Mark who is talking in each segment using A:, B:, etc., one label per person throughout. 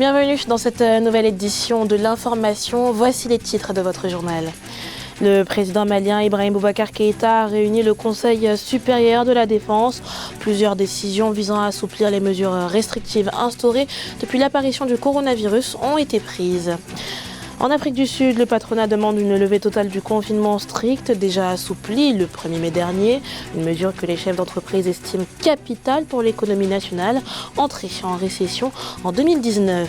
A: Bienvenue dans cette nouvelle édition de l'information. Voici les titres de votre journal. Le président malien Ibrahim Boubacar Keïta a réuni le Conseil supérieur de la défense. Plusieurs décisions visant à assouplir les mesures restrictives instaurées depuis l'apparition du coronavirus ont été prises. En Afrique du Sud, le patronat demande une levée totale du confinement strict, déjà assoupli le 1er mai dernier, une mesure que les chefs d'entreprise estiment capitale pour l'économie nationale, entrée en récession en 2019.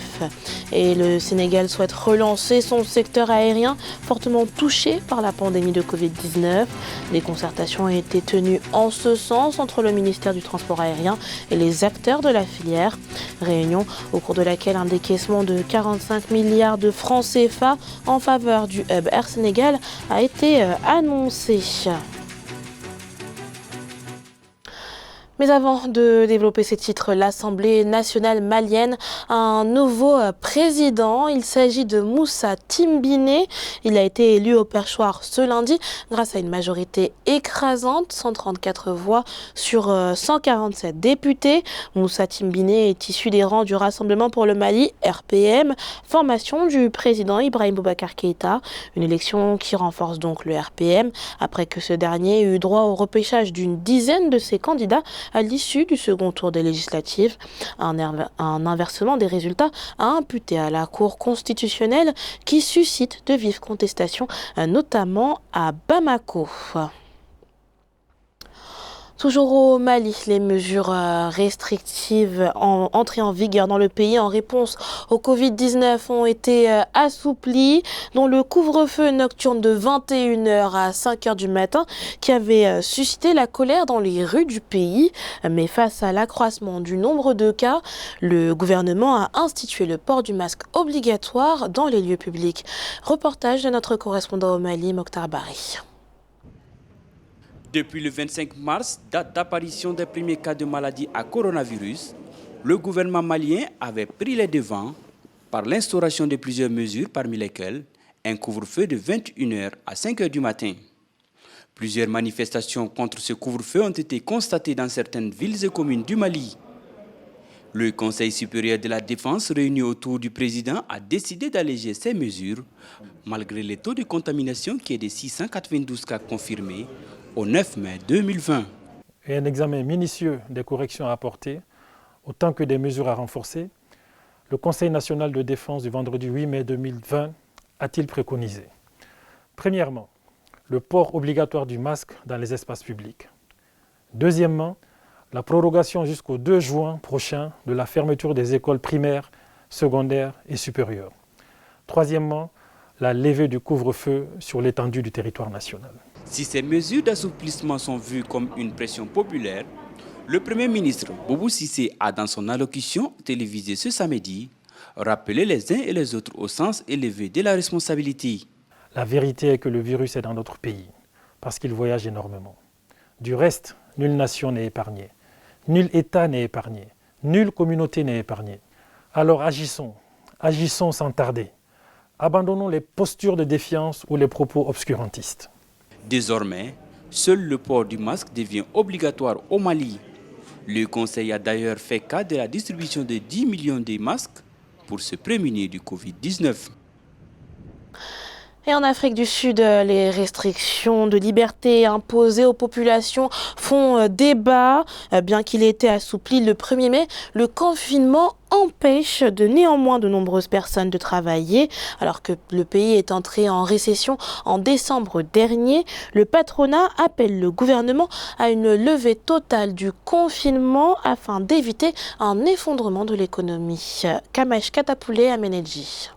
A: Et le Sénégal souhaite relancer son secteur aérien, fortement touché par la pandémie de Covid-19. Des concertations ont été tenues en ce sens entre le ministère du Transport aérien et les acteurs de la filière. Réunion au cours de laquelle un décaissement de 45 milliards de francs CFA en faveur du hub Air Sénégal a été annoncé. Mais avant de développer ces titres, l'Assemblée nationale malienne a un nouveau président. Il s'agit de Moussa Timbine. Il a été élu au perchoir ce lundi grâce à une majorité écrasante, 134 voix sur 147 députés. Moussa Timbine est issu des rangs du Rassemblement pour le Mali, RPM, formation du président Ibrahim Boubacar Keïta. Une élection qui renforce donc le RPM après que ce dernier ait eu droit au repêchage d'une dizaine de ses candidats à l'issue du second tour des législatives. Un inversement des résultats a imputé à la Cour constitutionnelle qui suscite de vives contestations, notamment à Bamako. Toujours au Mali, les mesures restrictives entrées en vigueur dans le pays en réponse au Covid-19 ont été assouplies, dont le couvre-feu nocturne de 21h à 5h du matin qui avait suscité la colère dans les rues du pays. Mais face à l'accroissement du nombre de cas, le gouvernement a institué le port du masque obligatoire dans les lieux publics. Reportage de notre correspondant au Mali, Mokhtar Bari.
B: Depuis le 25 mars, date d'apparition des premiers cas de maladie à coronavirus, le gouvernement malien avait pris les devants par l'instauration de plusieurs mesures, parmi lesquelles un couvre-feu de 21h à 5h du matin. Plusieurs manifestations contre ce couvre-feu ont été constatées dans certaines villes et communes du Mali. Le Conseil supérieur de la défense, réuni autour du président, a décidé d'alléger ces mesures, malgré les taux de contamination qui est de 692 cas confirmés au 9 mai 2020.
C: Et un examen minutieux des corrections à apporter, autant que des mesures à renforcer, le Conseil national de défense du vendredi 8 mai 2020 a-t-il préconisé? Premièrement, le port obligatoire du masque dans les espaces publics. Deuxièmement, la prorogation jusqu'au 2 juin prochain de la fermeture des écoles primaires, secondaires et supérieures. Troisièmement, la levée du couvre-feu sur l'étendue du territoire national.
B: Si ces mesures d'assouplissement sont vues comme une pression populaire, le Premier ministre Boubou Cissé a, dans son allocution télévisée ce samedi, rappelé les uns et les autres au sens élevé de la responsabilité.
C: La vérité est que le virus est dans notre pays, parce qu'il voyage énormément. Du reste, nulle nation n'est épargnée, nul État n'est épargné, nulle communauté n'est épargnée. Alors agissons sans tarder. Abandonnons les postures de défiance ou les propos obscurantistes.
B: Désormais, seul le port du masque devient obligatoire au Mali. Le Conseil a d'ailleurs fait cas de la distribution de 10 millions de masques pour se prémunir du Covid-19.
A: Et en Afrique du Sud, les restrictions de liberté imposées aux populations font débat. Bien qu'il ait été assoupli le 1er mai, le confinement empêche néanmoins de nombreuses personnes de travailler. Alors que le pays est entré en récession en décembre dernier, le patronat appelle le gouvernement à une levée totale du confinement afin d'éviter un effondrement de l'économie. Kamesh Katapoulé à Ménédji.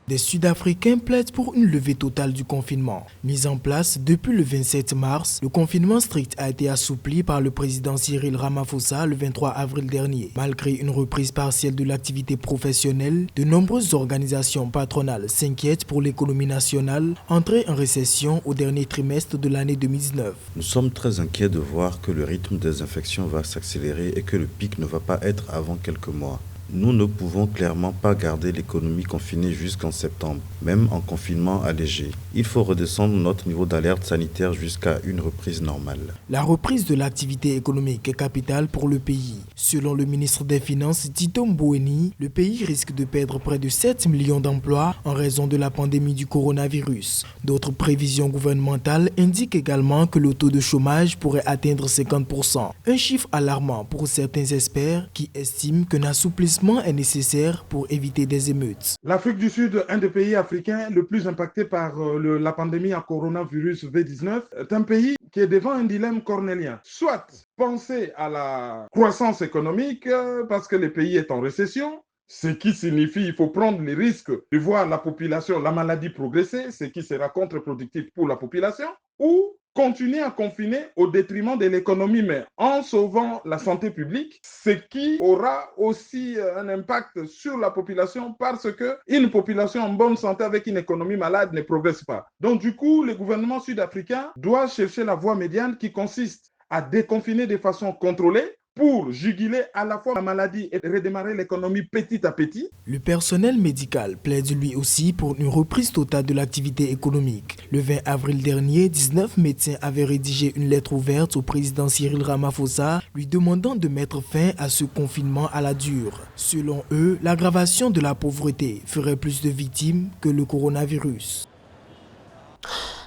D: Des Sud-Africains plaident pour une levée totale du confinement. Mis en place depuis le 27 mars, le confinement strict a été assoupli par le président Cyril Ramaphosa le 23 avril dernier. Malgré une reprise partielle de l'activité professionnelle, de nombreuses organisations patronales s'inquiètent pour l'économie nationale, entrée en récession au dernier trimestre de l'année 2019.
E: Nous sommes très inquiets de voir que le rythme des infections va s'accélérer et que le pic ne va pas être avant quelques mois. Nous ne pouvons clairement pas garder l'économie confinée jusqu'en septembre, même en confinement allégé. Il faut redescendre notre niveau d'alerte sanitaire jusqu'à une reprise normale.
D: La reprise de l'activité économique est capitale pour le pays. Selon le ministre des Finances Tito Mboweni, le pays risque de perdre près de 7 millions d'emplois en raison de la pandémie du coronavirus. D'autres prévisions gouvernementales indiquent également que le taux de chômage pourrait atteindre 50%. Un chiffre alarmant pour certains experts qui estiment qu'un assouplissement est nécessaire pour éviter des émeutes.
F: L'Afrique du Sud, un des pays africains le plus impacté par la pandémie à coronavirus V19, est un pays qui est devant un dilemme cornélien. Soit penser à la croissance économique parce que le pays est en récession, ce qui signifie qu'il faut prendre les risques de voir la population, la maladie progresser, ce qui sera contre-productif pour la population, ou continuer à confiner au détriment de l'économie, mais en sauvant la santé publique, ce qui aura aussi un impact sur la population parce qu'une population en bonne santé avec une économie malade ne progresse pas. Donc du coup, le gouvernement sud-africain doit chercher la voie médiane qui consiste à déconfiner de façon contrôlée pour juguler à la fois la maladie et redémarrer l'économie petit à petit.
D: Le personnel médical plaide lui aussi pour une reprise totale de l'activité économique. Le 20 avril dernier, 19 médecins avaient rédigé une lettre ouverte au président Cyril Ramaphosa lui demandant de mettre fin à ce confinement à la dure. Selon eux, l'aggravation de la pauvreté ferait plus de victimes que le coronavirus.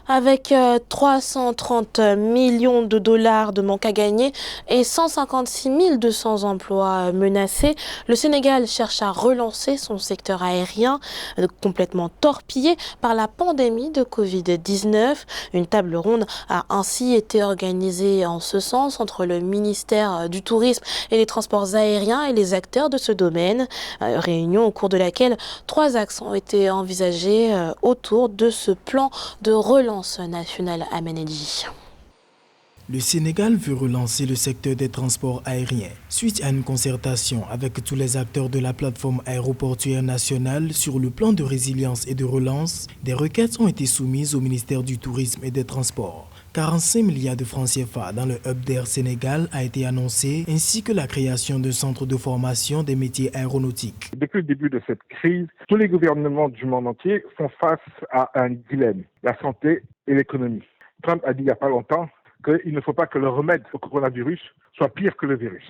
A: Avec 330 millions de dollars de manque à gagner et 156 200 emplois menacés, le Sénégal cherche à relancer son secteur aérien complètement torpillé par la pandémie de Covid-19. Une table ronde a ainsi été organisée en ce sens entre le ministère du Tourisme et les Transports aériens et les acteurs de ce domaine. Réunion au cours de laquelle 3 axes ont été envisagés autour de ce plan de relance nationale à Menedji.
D: Le Sénégal veut relancer le secteur des transports aériens. Suite à une concertation avec tous les acteurs de la plateforme aéroportuaire nationale sur le plan de résilience et de relance, des requêtes ont été soumises au ministère du Tourisme et des Transports. 45 milliards de francs CFA dans le hub d'Air Sénégal a été annoncé, ainsi que la création d'un centre de formation des métiers aéronautiques.
G: Depuis le début de cette crise, tous les gouvernements du monde entier font face à un dilemme, la santé et l'économie. Trump a dit il n'y a pas longtemps qu'il ne faut pas que le remède au coronavirus soit pire que le virus.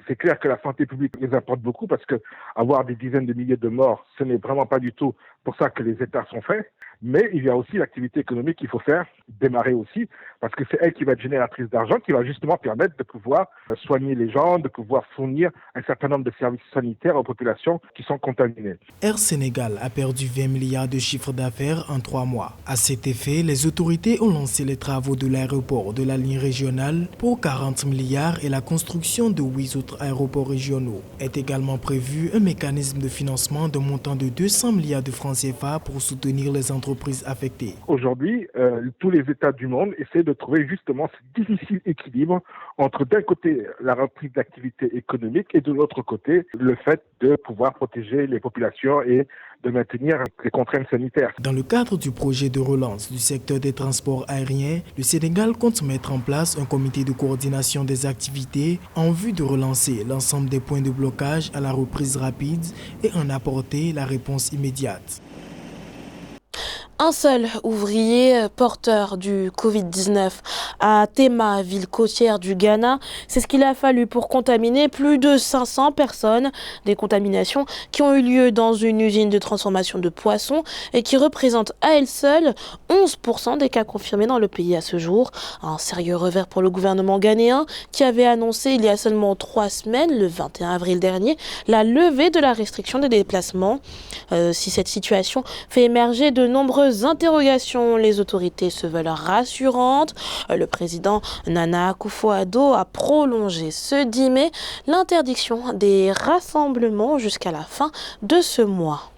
G: C'est clair que la santé publique les importe beaucoup parce que avoir des dizaines de milliers de morts, ce n'est vraiment pas du tout pour ça que les États sont faits. Mais il y a aussi l'activité économique qu'il faut faire, démarrer aussi, parce que c'est elle qui va être génératrice d'argent, qui va justement permettre de pouvoir soigner les gens, de pouvoir fournir un certain nombre de services sanitaires aux populations qui sont contaminées.
D: Air Sénégal a perdu 20 milliards de chiffre d'affaires en 3 mois. À cet effet, les autorités ont lancé les travaux de l'aéroport de la ligne régionale pour 40 milliards et la construction de 8 autres aéroports régionaux. Est également prévu un mécanisme de financement d'un montant de 200 milliards de francs CFA pour soutenir les entreprises affectées.
G: Aujourd'hui, tous les États du monde essaient de trouver justement ce difficile équilibre entre d'un côté la reprise d'activité économique et de l'autre côté le fait de pouvoir protéger les populations et de maintenir les contraintes sanitaires.
D: Dans le cadre du projet de relance du secteur des transports aériens, le Sénégal compte mettre en place un comité de coordination des activités en vue de relancer l'ensemble des points de blocage à la reprise rapide et en apporter la réponse immédiate.
A: Un seul ouvrier porteur du Covid-19 à Tema, ville côtière du Ghana. C'est ce qu'il a fallu pour contaminer plus de 500 personnes. Des contaminations qui ont eu lieu dans une usine de transformation de poissons et qui représentent à elles seules 11% des cas confirmés dans le pays à ce jour. Un sérieux revers pour le gouvernement ghanéen qui avait annoncé il y a seulement 3 semaines, le 21 avril dernier, la levée de la restriction des déplacements. Si cette situation fait émerger de nombreuses interrogations, les autorités se veulent rassurantes. Le président Nana Akufo-Addo a prolongé ce 10 mai l'interdiction des rassemblements jusqu'à la fin de ce mois.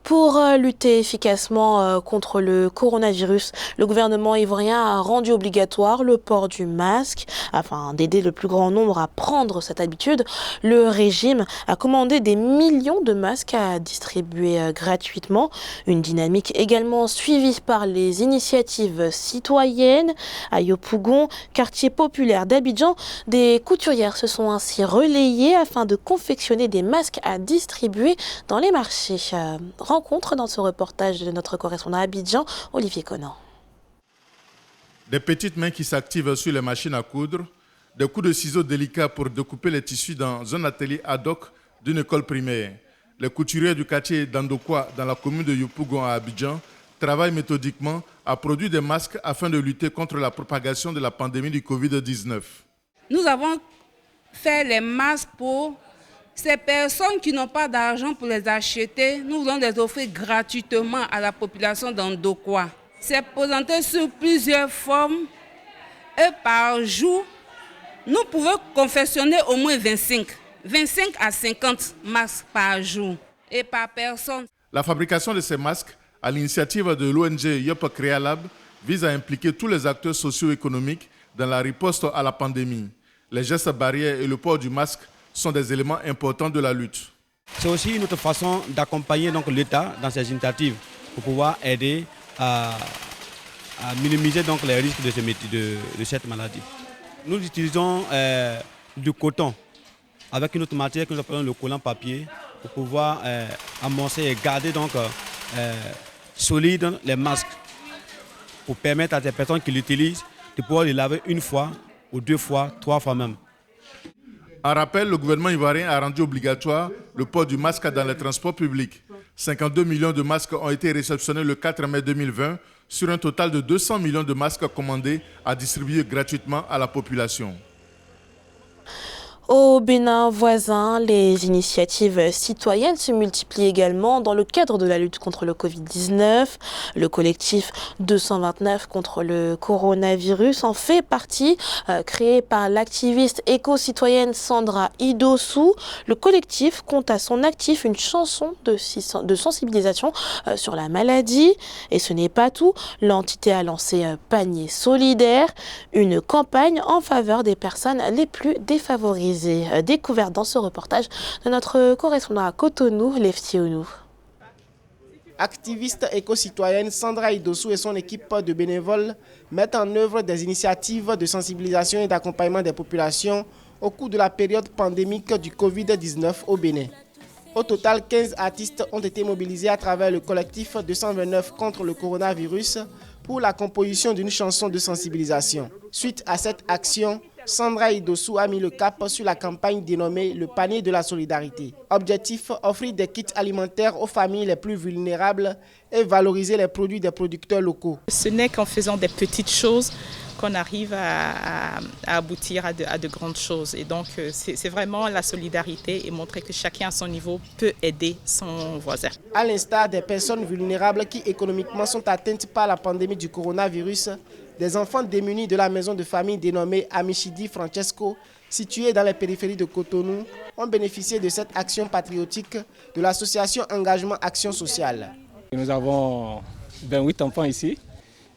A: Pour lutter efficacement contre le coronavirus, le gouvernement ivoirien a rendu obligatoire le port du masque. Afin d'aider le plus grand nombre à prendre cette habitude, le régime a commandé des millions de masques à distribuer gratuitement. Une dynamique également suivie par les initiatives citoyennes. À Yopougon, quartier populaire d'Abidjan, des couturières se sont ainsi relayées afin de confectionner des masques à distribuer dans les marchés. Rencontre dans ce reportage de notre correspondant à Abidjan, Olivier Conan.
H: Des petites mains qui s'activent sur les machines à coudre, des coups de ciseaux délicats pour découper les tissus dans un atelier ad hoc d'une école primaire. Les couturiers du quartier d'Andokwa, dans la commune de Yopougon à Abidjan, travaillent méthodiquement à produire des masques afin de lutter contre la propagation de la pandémie du Covid-19.
I: Nous avons fait les masques pour ces personnes qui n'ont pas d'argent pour les acheter. Nous voulons les offrir gratuitement à la population d'Andokwa. C'est présenté sous plusieurs formes et par jour, nous pouvons confectionner au moins 25 à 50 masques par jour et par personne.
H: La fabrication de ces masques, à l'initiative de l'ONG Yop Crea Lab, vise à impliquer tous les acteurs socio-économiques dans la riposte à la pandémie. Les gestes barrières et le port du masque sont des éléments importants de la lutte.
J: C'est aussi une autre façon d'accompagner l'État dans ses initiatives pour pouvoir aider à minimiser les risques de cette maladie. Nous utilisons du coton avec une autre matière que nous appelons le collant papier pour pouvoir amorcer et garder solides les masques pour permettre à des personnes qui l'utilisent de pouvoir les laver une fois ou 2 fois, 3 fois même.
H: En rappel, le gouvernement ivoirien a rendu obligatoire le port du masque dans les transports publics. 52 millions de masques ont été réceptionnés le 4 mai 2020 sur un total de 200 millions de masques commandés à distribuer gratuitement à la population.
A: Au Bénin voisin, les initiatives citoyennes se multiplient également dans le cadre de la lutte contre le Covid-19. Le collectif 229 contre le coronavirus en fait partie, créé par l'activiste éco-citoyenne Sandra Idossou. Le collectif compte à son actif une chanson de sensibilisation sur la maladie. Et ce n'est pas tout, l'entité a lancé Panier solidaire, une campagne en faveur des personnes les plus défavorisées. Découverte dans ce reportage de notre correspondant à Cotonou, Lefty Ounou.
K: Activiste éco-citoyenne Sandra Idossou et son équipe de bénévoles mettent en œuvre des initiatives de sensibilisation et d'accompagnement des populations au cours de la période pandémique du Covid-19 au Bénin. Au total, 15 artistes ont été mobilisés à travers le collectif 229 contre le coronavirus pour la composition d'une chanson de sensibilisation. Suite à cette action, Sandra Idossou a mis le cap sur la campagne dénommée le panier de la solidarité. Objectif, offrir des kits alimentaires aux familles les plus vulnérables et valoriser les produits des producteurs locaux.
L: Ce n'est qu'en faisant des petites choses qu'on arrive à aboutir à de grandes choses. Et donc, c'est vraiment la solidarité et montrer que chacun à son niveau peut aider son voisin.
K: À l'instar des personnes vulnérables qui économiquement sont atteintes par la pandémie du coronavirus, des enfants démunis de la maison de famille dénommée Amichidi Francesco, située dans les périphéries de Cotonou, ont bénéficié de cette action patriotique de l'association Engagement Action Sociale.
M: Nous avons 28 enfants ici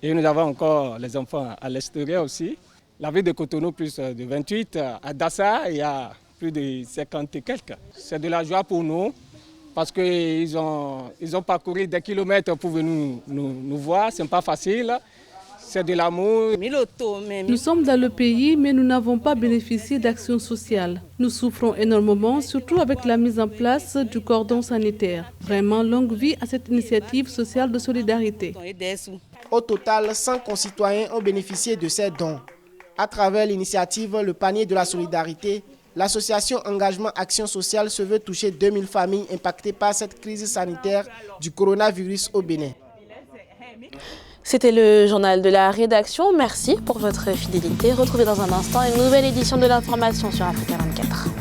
M: et nous avons encore les enfants à l'extérieur aussi. La ville de Cotonou, plus de 28. À Dassa, il y a plus de 50 et quelques. C'est de la joie pour nous parce qu'ils ont parcouru des kilomètres pour venir nous voir. Ce n'est pas facile. C'est de l'amour.
N: Nous sommes dans le pays, mais nous n'avons pas bénéficié d'actions sociales. Nous souffrons énormément, surtout avec la mise en place du cordon sanitaire. Vraiment longue vie à cette initiative sociale de solidarité.
K: Au total, 100 concitoyens ont bénéficié de ces dons. À travers l'initiative Le Panier de la Solidarité, l'association Engagement Action Sociale se veut toucher 2000 familles impactées par cette crise sanitaire du coronavirus au Bénin.
A: C'était le journal de la rédaction. Merci pour votre fidélité. Retrouvez dans un instant une nouvelle édition de l'information sur Africa 24.